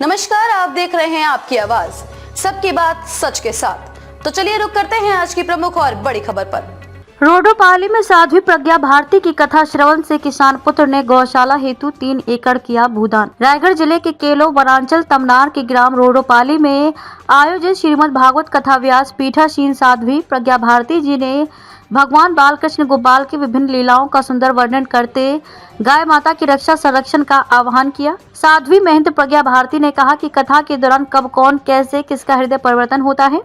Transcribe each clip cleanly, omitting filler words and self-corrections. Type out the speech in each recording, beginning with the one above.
नमस्कार, आप देख रहे हैं आपकी आवाज, सबकी बात सच के साथ। तो चलिए रुक करते हैं आज की प्रमुख और बड़ी खबर पर। रोडोपाली में साध्वी प्रज्ञा भारती की कथा श्रवण से किसान पुत्र ने गौशाला हेतु 3 एकड़ किया भूदान। रायगढ़ जिले के केलो वनांचल तमनार के ग्राम रोडोपाली में आयोजित श्रीमद् भागवत कथा व्यास पीठासीन साध्वी प्रज्ञा भारती जी ने भगवान बालकृष्ण गोपाल की विभिन्न लीलाओं का सुंदर वर्णन करते गाय माता की रक्षा संरक्षण का आह्वान किया। साध्वी महंत प्रज्ञा भारती ने कहा कि कथा के दौरान कब कौन कैसे किसका हृदय परिवर्तन होता है।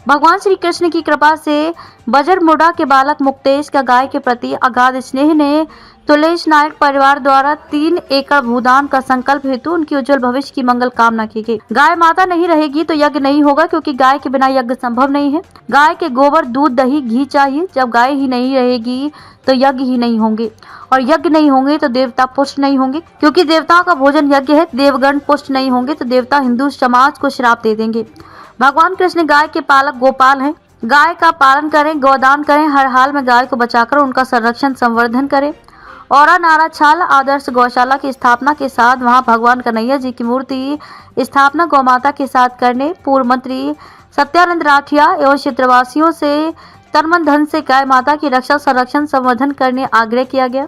भगवान श्री कृष्ण की कृपा से बजर मुर्डा के बालक मुक्तेश का गाय के प्रति अगाध स्नेह ने तुलेश नायक परिवार द्वारा 3 एकड़ भूदान का संकल्प हेतु उनकी उज्जवल भविष्य की मंगल कामना की गई। गाय माता नहीं रहेगी तो यज्ञ नहीं होगा, क्योंकि गाय के बिना यज्ञ संभव नहीं है। गाय के गोबर, दूध, दही, घी चाहिए। जब गाय ही नहीं रहेगी तो यज्ञ ही नहीं होंगे, और यज्ञ नहीं होंगे तो देवता पुष्ट नहीं होंगे, क्योंकि देवताओं का भोजन यज्ञ है। देवगण पुष्ट नहीं होंगे तो देवता हिंदू समाज को श्राप दे देंगे। भगवान कृष्ण गाय के पालक गोपाल हैं। गाय का पालन करें, गौदान करें, हर हाल में गाय को बचाकर उनका संरक्षण संवर्धन करें। और नारा छाल आदर्श गौशाला की स्थापना के साथ वहां भगवान कन्हैया जी की मूर्ति स्थापना गौ माता के साथ करने पूर्व मंत्री सत्यानंद राठिया एवं क्षेत्रवासियों से तन मन धन से गाय माता की रक्षा संरक्षण संवर्धन करने आग्रह किया गया।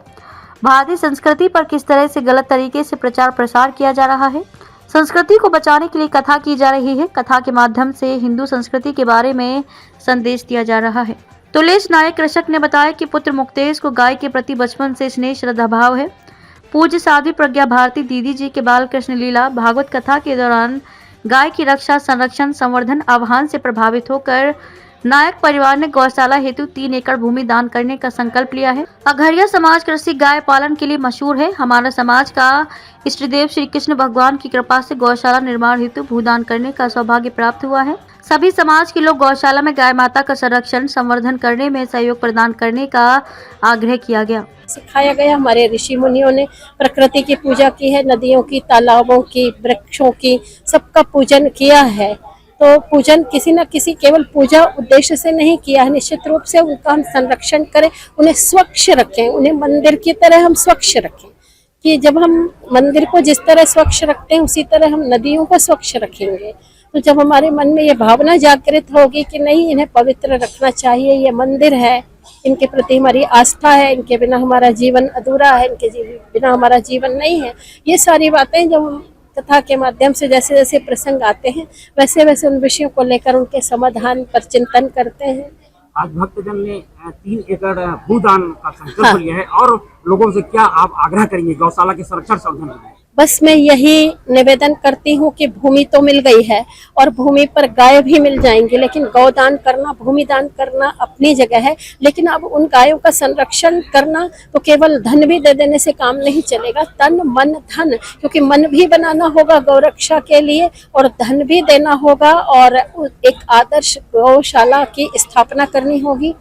भारतीय संस्कृति पर किस तरह से गलत तरीके से प्रचार प्रसार किया जा रहा है, संस्कृति को बचाने के लिए कथा की जा रही है। कथा के माध्यम से हिंदू संस्कृति के बारे में संदेश दिया जा रहा है। तुलेश नायक कृषक ने बताया कि पुत्र मुक्तेश को गाय के प्रति बचपन से स्नेह श्रद्धा भाव है। पूज्य साध्वी प्रज्ञा भारती दीदी जी के बाल कृष्ण लीला भागवत कथा के दौरान गाय की रक्षा संरक्षण संवर्धन आह्वान से प्रभावित होकर नायक परिवार ने गौशाला हेतु 3 एकड़ भूमि दान करने का संकल्प लिया है। अघरिया समाज कृषि गाय पालन के लिए मशहूर है। हमारा समाज का इष्ट देव श्री कृष्ण भगवान की कृपा से गौशाला निर्माण हेतु भूदान करने का सौभाग्य प्राप्त हुआ है। सभी समाज के लोग गौशाला में गाय माता का संरक्षण संवर्धन करने में सहयोग प्रदान करने का आग्रह किया गया। सिखाया गया। हमारे ऋषि मुनियों ने प्रकृति की पूजा की है, नदियों की, तालाबों की, वृक्षों की, सबका पूजन किया है। तो पूजन किसी न किसी केवल पूजा उद्देश्य से नहीं किया है। निश्चित रूप से उनका हम संरक्षण करें, उन्हें स्वच्छ रखें, उन्हें मंदिर की तरह हम स्वच्छ रखें। कि जब हम मंदिर को जिस तरह स्वच्छ रखते हैं उसी तरह हम नदियों को स्वच्छ रखेंगे। तो जब हमारे मन में ये भावना जागृत होगी कि नहीं, इन्हें पवित्र रखना चाहिए, ये मंदिर है, इनके प्रति हमारी आस्था है, इनके बिना हमारा जीवन अधूरा है, इनके बिना हमारा जीवन नहीं है। ये सारी बातें जब हम कथा के माध्यम से जैसे जैसे प्रसंग आते हैं वैसे वैसे उन विषयों को लेकर उनके समाधान पर चिंतन करते हैं। आज भक्तजन ने 3 एकड़ भूदान का संकल्प लिया है, और लोगों से क्या आप आग्रह करेंगे गौशाला के संरक्षण संवर्धन के लिए? बस मैं यही निवेदन करती हूँ कि भूमि तो मिल गई है और भूमि पर गाय भी मिल जाएंगी, लेकिन गौदान करना, भूमि दान करना अपनी जगह है। लेकिन अब उन गायों का संरक्षण करना तो केवल धन भी दे देने से काम नहीं चलेगा। तन मन धन, क्योंकि मन भी बनाना होगा गौरक्षा के लिए और धन भी देना होगा, और एक आदर्श गौशाला की स्थापना करनी होगी।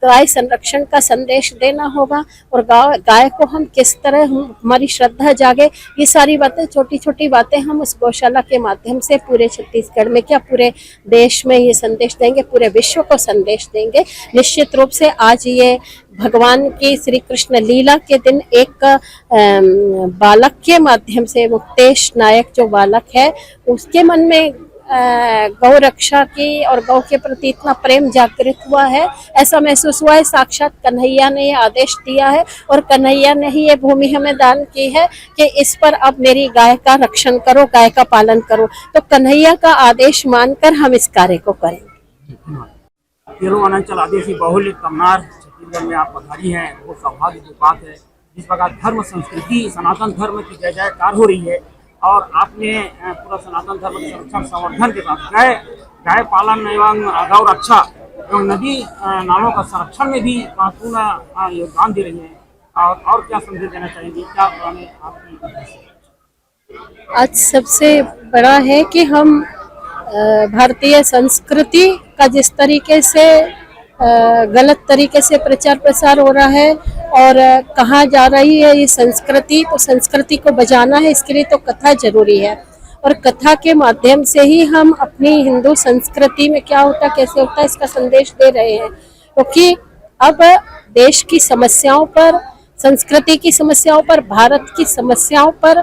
गाय संरक्षण का संदेश देना होगा, और गाय को हम किस तरह हमारी श्रद्धा जागे, ये सारी बातें, छोटी छोटी बातें हम उस गौशाला के माध्यम से पूरे छत्तीसगढ़ में क्या पूरे देश में ये संदेश देंगे, पूरे विश्व को संदेश देंगे। निश्चित रूप से आज ये भगवान की श्री कृष्ण लीला के दिन एक बालक के माध्यम से, मुक्तेश नायक जो बालक है, उसके मन में गौ रक्षा की और गौ के प्रति इतना प्रेम जागृत हुआ है, ऐसा महसूस हुआ है। साक्षात कन्हैया ने ये आदेश दिया है और कन्हैया ने ही ये भूमि हमें दान की है कि इस पर अब मेरी गाय का रक्षण करो, गाय का पालन करो। तो कन्हैया का आदेश मानकर हम इस कार्य को करें। केलो वनांचल आदिवासी बहुल्य तमनार छत्तीसगढ़ में आप पधारी हैं, वो सौभाग्य की बात है। जिस प्रकार धर्म संस्कृति सनातन धर्म की जय जयकार हो रही है, और आपने पूरा सनातन धर्म के संरक्षण संवर्धन के साथ गाय पालन एवं गौ रक्षा एवं नदी नालों का संरक्षण में भी महत्वपूर्ण योगदान दे रही है। और क्या संदेश देना चाहेंगे, क्या आपकी? आज सबसे बड़ा है कि हम भारतीय संस्कृति का जिस तरीके से गलत तरीके से प्रचार प्रसार हो रहा है और कहाँ जा रही है ये संस्कृति, तो संस्कृति को बचाना है, इसके लिए तो कथा जरूरी है। और कथा के माध्यम से ही हम अपनी हिंदू संस्कृति में क्या होता, कैसे होता है, इसका संदेश दे रहे हैं। क्योंकि अब देश की समस्याओं पर, संस्कृति की समस्याओं पर, भारत की समस्याओं पर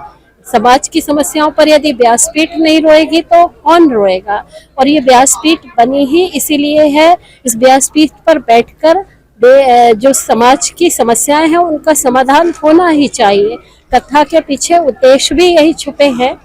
समाज की समस्याओं पर यदि व्यासपीठ नहीं रोएगी तो कौन रोएगा। और ये व्यासपीठ बनी ही इसीलिए है, इस व्यासपीठ पर बैठकर जो समाज की समस्याएं हैं उनका समाधान होना ही चाहिए। कथा के पीछे उद्देश्य भी यही छुपे हैं।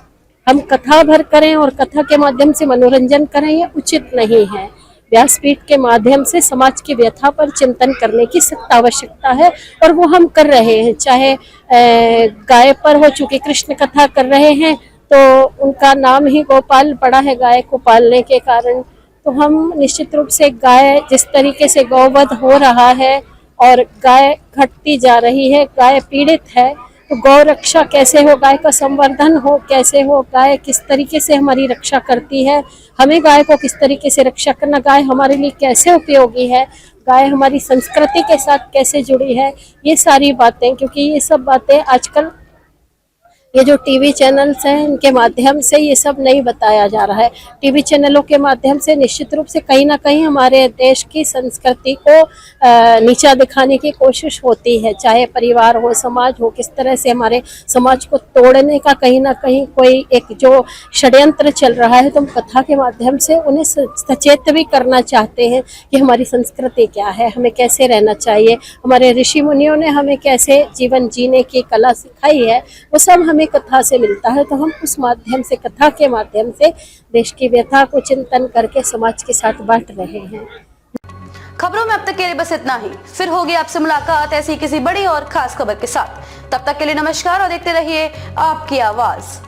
हम कथा भर करें और कथा के माध्यम से मनोरंजन करें, ये उचित नहीं है। व्यासपीठ के माध्यम से समाज की व्यथा पर चिंतन करने की सख्त आवश्यकता है और वो हम कर रहे हैं। चाहे गाय पर हो, चूंकि कृष्ण कथा कर रहे हैं तो उनका नाम ही गोपाल पड़ा है गाय को पालने के कारण। तो हम निश्चित रूप से गाय, जिस तरीके से गौवध हो रहा है और गाय घटती जा रही है, गाय पीड़ित है, तो गौ रक्षा कैसे हो, गाय का संवर्धन हो कैसे हो, गाय किस तरीके से हमारी रक्षा करती है, हमें गाय को किस तरीके से रक्षा करना, गाय हमारे लिए कैसे उपयोगी है, गाय हमारी संस्कृति के साथ कैसे जुड़ी है, ये सारी बातें, क्योंकि ये सब बातें आजकल ये जो टीवी चैनल्स हैं इनके माध्यम से ये सब नहीं बताया जा रहा है। टीवी चैनलों के माध्यम से निश्चित रूप से कहीं ना कहीं हमारे देश की संस्कृति को नीचा दिखाने की कोशिश होती है। चाहे परिवार हो, समाज हो, किस तरह से हमारे समाज को तोड़ने का कहीं ना कहीं कोई एक जो षड्यंत्र चल रहा है, तो हम कथा के माध्यम से उन्हें सचेत भी करना चाहते हैं कि हमारी संस्कृति क्या है, हमें कैसे रहना चाहिए, हमारे ऋषि मुनियों ने हमें कैसे जीवन जीने की कला सिखाई है, वो सब हमें कथा से मिलता है। तो हम उस माध्यम से, कथा के माध्यम से देश की व्यथा को चिंतन करके समाज के साथ बांट रहे हैं। खबरों में अब तक के लिए बस इतना ही। फिर होगी आपसे मुलाकात ऐसी किसी बड़ी और खास खबर के साथ। तब तक के लिए नमस्कार और देखते रहिए आपकी आवाज।